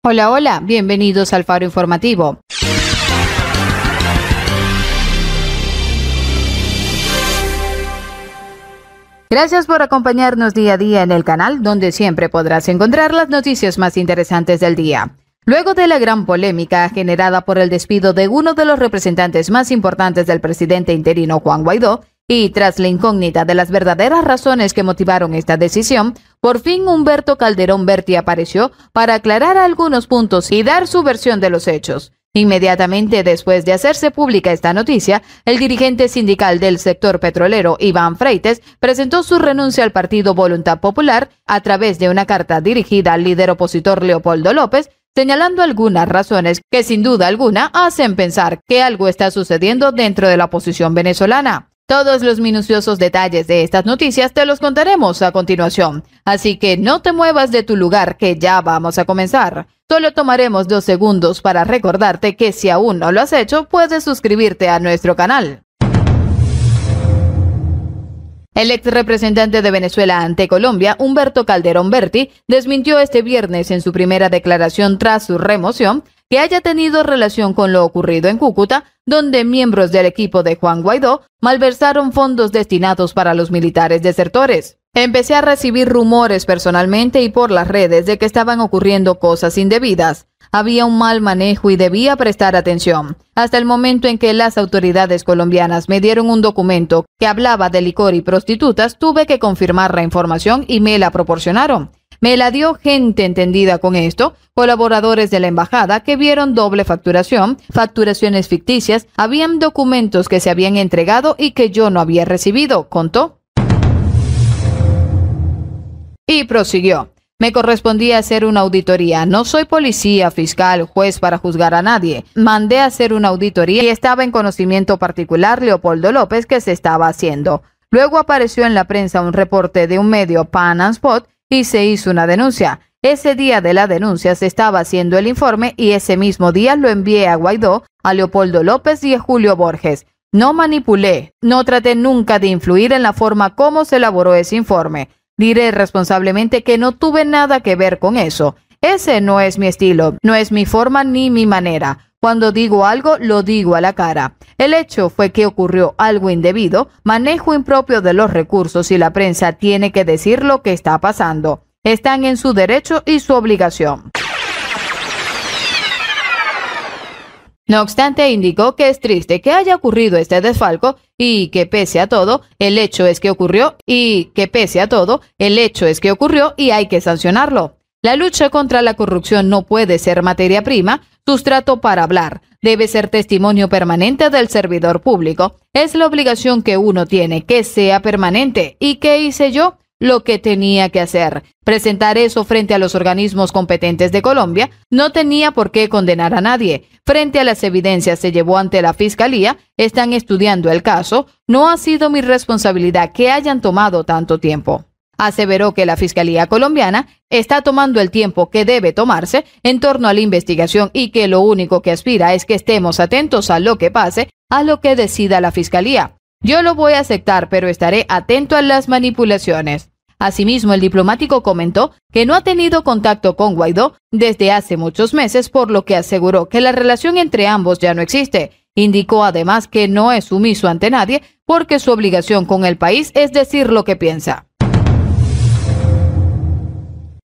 Hola, hola, bienvenidos al Faro Informativo. Gracias por acompañarnos día a día en el canal, donde siempre podrás encontrar las noticias más interesantes del día. Luego de la gran polémica generada por el despido de uno de los representantes más importantes del presidente interino Juan Guaidó, y tras la incógnita de las verdaderas razones que motivaron esta decisión, por fin Humberto Calderón Berti apareció para aclarar algunos puntos y dar su versión de los hechos. Inmediatamente después de hacerse pública esta noticia, el dirigente sindical del sector petrolero, Iván Freites, presentó su renuncia al Partido Voluntad Popular a través de una carta dirigida al líder opositor Leopoldo López, señalando algunas razones que sin duda alguna hacen pensar que algo está sucediendo dentro de la oposición venezolana. Todos los minuciosos detalles de estas noticias te los contaremos a continuación, así que no te muevas de tu lugar que ya vamos a comenzar. Solo tomaremos 2 segundos para recordarte que si aún no lo has hecho, puedes suscribirte a nuestro canal. El ex representante de Venezuela ante Colombia, Humberto Calderón Berti, desmintió este viernes en su primera declaración tras su remoción que haya tenido relación con lo ocurrido en Cúcuta, donde miembros del equipo de Juan Guaidó malversaron fondos destinados para los militares desertores. Empecé a recibir rumores personalmente y por las redes de que estaban ocurriendo cosas indebidas. Había un mal manejo y debía prestar atención. Hasta el momento en que las autoridades colombianas me dieron un documento que hablaba de licor y prostitutas, tuve que confirmar la información y me la proporcionaron. Me la dio gente entendida con esto, colaboradores de la embajada que vieron doble facturación, facturaciones ficticias, habían documentos que se habían entregado y que yo no había recibido, contó. Y prosiguió. Me correspondía hacer una auditoría. No soy policía, fiscal, juez para juzgar a nadie. Mandé a hacer una auditoría y estaba en conocimiento particular Leopoldo López que se estaba haciendo. Luego apareció en la prensa un reporte de un medio Pan and Spot y se hizo una denuncia. Ese día de la denuncia se estaba haciendo el informe y ese mismo día lo envié a Guaidó, a Leopoldo López y a Julio Borges. No manipulé, no traté nunca de influir en la forma como se elaboró ese informe. Diré responsablemente que no tuve nada que ver con eso. Ese no es mi estilo, no es mi forma ni mi manera. Cuando digo algo, lo digo a la cara. El hecho fue que ocurrió algo indebido, manejo impropio de los recursos y la prensa tiene que decir lo que está pasando. Están en su derecho y su obligación. No obstante, indicó que es triste que haya ocurrido este desfalco y que pese a todo, el hecho es que ocurrió y hay que sancionarlo. La lucha contra la corrupción no puede ser materia prima, sustrato para hablar. Debe ser testimonio permanente del servidor público. Es la obligación que uno tiene, que sea permanente. ¿Y qué hice yo? Lo que tenía que hacer. Presentar eso frente a los organismos competentes de Colombia. No tenía por qué condenar a nadie. Frente a las evidencias se llevó ante la Fiscalía. Están estudiando el caso. No ha sido mi responsabilidad que hayan tomado tanto tiempo. Aseveró que la Fiscalía colombiana está tomando el tiempo que debe tomarse en torno a la investigación y que lo único que aspira es que estemos atentos a lo que pase, a lo que decida la Fiscalía. Yo lo voy a aceptar, pero estaré atento a las manipulaciones. Asimismo, el diplomático comentó que no ha tenido contacto con Guaidó desde hace muchos meses, por lo que aseguró que la relación entre ambos ya no existe. Indicó además que no es sumiso ante nadie porque su obligación con el país es decir lo que piensa.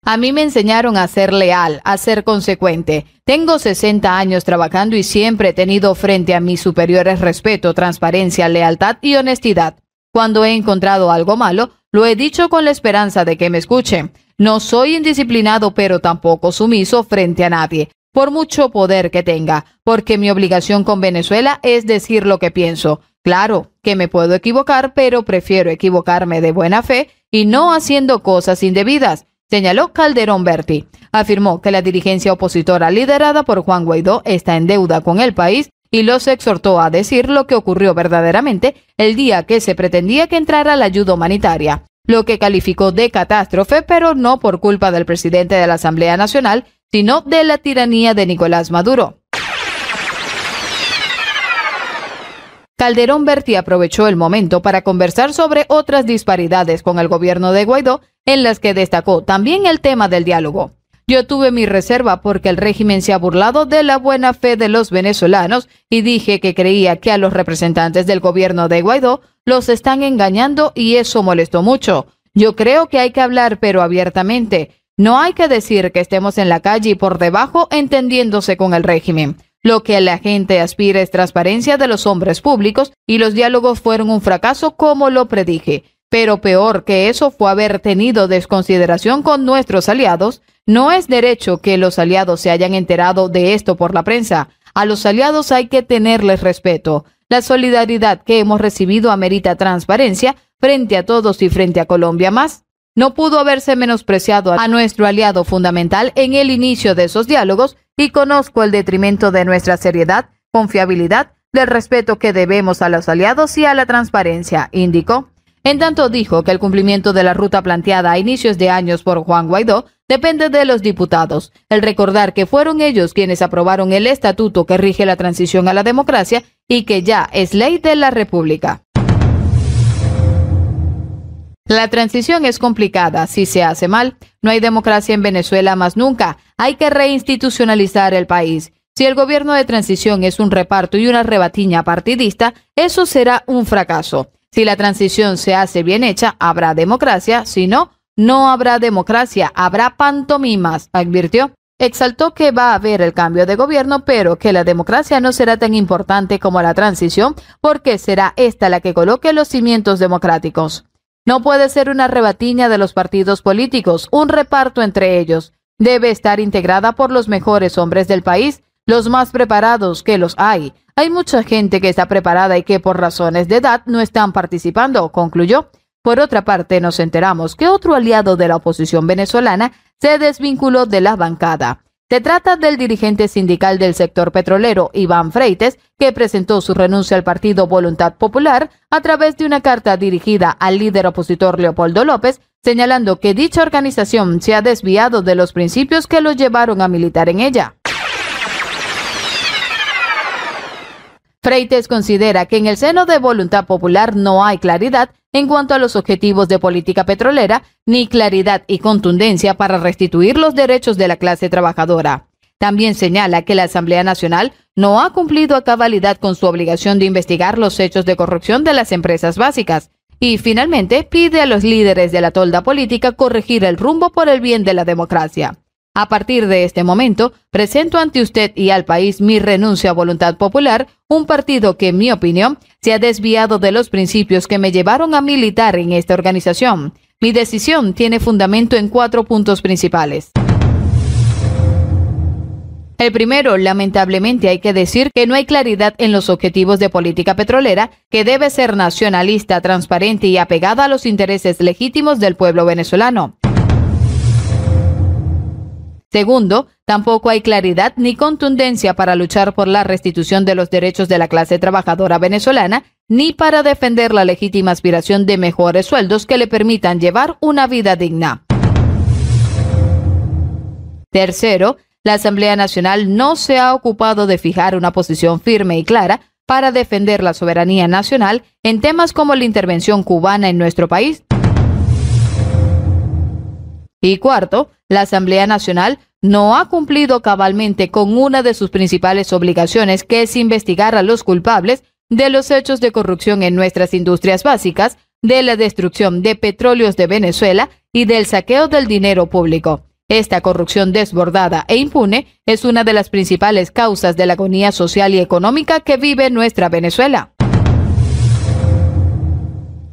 A mí me enseñaron a ser leal, a ser consecuente. Tengo 60 años trabajando y siempre he tenido frente a mis superiores respeto, transparencia, lealtad y honestidad. Cuando he encontrado algo malo, lo he dicho con la esperanza de que me escuchen. No soy indisciplinado, pero tampoco sumiso frente a nadie, por mucho poder que tenga, porque mi obligación con Venezuela es decir lo que pienso. Claro que me puedo equivocar, pero prefiero equivocarme de buena fe y no haciendo cosas indebidas, señaló Calderón Berti. Afirmó que la dirigencia opositora liderada por Juan Guaidó está en deuda con el país y los exhortó a decir lo que ocurrió verdaderamente el día que se pretendía que entrara la ayuda humanitaria, lo que calificó de catástrofe, pero no por culpa del presidente de la Asamblea Nacional, sino de la tiranía de Nicolás Maduro. Calderón Berti aprovechó el momento para conversar sobre otras disparidades con el gobierno de Guaidó, en las que destacó también el tema del diálogo. Yo tuve mi reserva porque el régimen se ha burlado de la buena fe de los venezolanos y dije que creía que a los representantes del gobierno de Guaidó los están engañando y eso molestó mucho. Yo creo que hay que hablar, pero abiertamente. No hay que decir que estemos en la calle y por debajo entendiéndose con el régimen. Lo que la gente aspira es transparencia de los hombres públicos y los diálogos fueron un fracaso como lo predije. Pero peor que eso fue haber tenido desconsideración con nuestros aliados. No es derecho que los aliados se hayan enterado de esto por la prensa. A los aliados hay que tenerles respeto. La solidaridad que hemos recibido amerita transparencia frente a todos y frente a Colombia más. No pudo haberse menospreciado a nuestro aliado fundamental en el inicio de esos diálogos y conozco el detrimento de nuestra seriedad, confiabilidad, del respeto que debemos a los aliados y a la transparencia, indicó. En tanto dijo que el cumplimiento de la ruta planteada a inicios de años por Juan Guaidó depende de los diputados. El recordar que fueron ellos quienes aprobaron el estatuto que rige la transición a la democracia y que ya es ley de la República. La transición es complicada si se hace mal. No hay democracia en Venezuela más nunca. Hay que reinstitucionalizar el país. Si el gobierno de transición es un reparto y una rebatiña partidista, eso será un fracaso. Si la transición se hace bien hecha, habrá democracia. Si no, no habrá democracia, habrá pantomimas, advirtió. Exaltó que va a haber el cambio de gobierno, pero que la democracia no será tan importante como la transición, porque será esta la que coloque los cimientos democráticos. No puede ser una rebatiña de los partidos políticos, un reparto entre ellos. Debe estar integrada por los mejores hombres del país, los más preparados que los hay. Hay mucha gente que está preparada y que por razones de edad no están participando, concluyó. Por otra parte, nos enteramos que otro aliado de la oposición venezolana se desvinculó de la bancada. Se trata del dirigente sindical del sector petrolero, Iván Freites, que presentó su renuncia al partido Voluntad Popular a través de una carta dirigida al líder opositor Leopoldo López, señalando que dicha organización se ha desviado de los principios que lo llevaron a militar en ella. Freites considera que en el seno de Voluntad Popular no hay claridad en cuanto a los objetivos de política petrolera, ni claridad y contundencia para restituir los derechos de la clase trabajadora. También señala que la Asamblea Nacional no ha cumplido a cabalidad con su obligación de investigar los hechos de corrupción de las empresas básicas. Y finalmente pide a los líderes de la tolda política corregir el rumbo por el bien de la democracia. A partir de este momento, presento ante usted y al país mi renuncia a Voluntad Popular, un partido que, en mi opinión, se ha desviado de los principios que me llevaron a militar en esta organización. Mi decisión tiene fundamento en 4 puntos principales. El primero, lamentablemente hay que decir que no hay claridad en los objetivos de política petrolera, que debe ser nacionalista, transparente y apegada a los intereses legítimos del pueblo venezolano. Segundo, tampoco hay claridad ni contundencia para luchar por la restitución de los derechos de la clase trabajadora venezolana, ni para defender la legítima aspiración de mejores sueldos que le permitan llevar una vida digna. Tercero, la Asamblea Nacional no se ha ocupado de fijar una posición firme y clara para defender la soberanía nacional en temas como la intervención cubana en nuestro país. Y cuarto, la Asamblea Nacional no ha cumplido cabalmente con una de sus principales obligaciones, que es investigar a los culpables de los hechos de corrupción en nuestras industrias básicas, de la destrucción de petróleos de Venezuela y del saqueo del dinero público. Esta corrupción desbordada e impune es una de las principales causas de la agonía social y económica que vive nuestra Venezuela.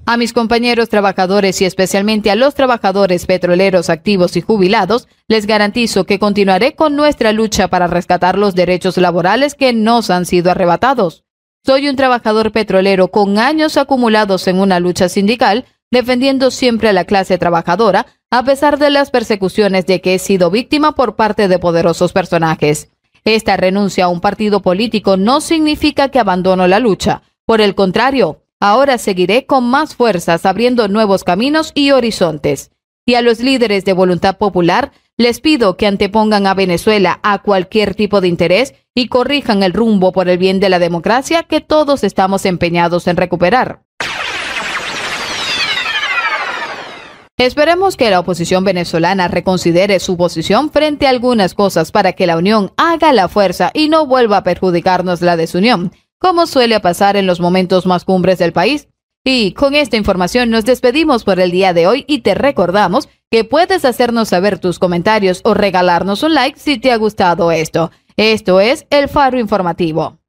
A mis compañeros trabajadores y especialmente a los trabajadores petroleros activos y jubilados, les garantizo que continuaré con nuestra lucha para rescatar los derechos laborales que nos han sido arrebatados. Soy un trabajador petrolero con años acumulados en una lucha sindical, defendiendo siempre a la clase trabajadora, a pesar de las persecuciones de que he sido víctima por parte de poderosos personajes. Esta renuncia a un partido político no significa que abandono la lucha. Por el contrario, ahora seguiré con más fuerzas abriendo nuevos caminos y horizontes. Y a los líderes de Voluntad Popular les pido que antepongan a Venezuela a cualquier tipo de interés y corrijan el rumbo por el bien de la democracia que todos estamos empeñados en recuperar. Esperemos que la oposición venezolana reconsidere su posición frente a algunas cosas para que la unión haga la fuerza y no vuelva a perjudicarnos la desunión, como suele pasar en los momentos más cumbres del país. Y con esta información nos despedimos por el día de hoy y te recordamos que puedes hacernos saber tus comentarios o regalarnos un like si te ha gustado esto. Esto es El Faro Informativo.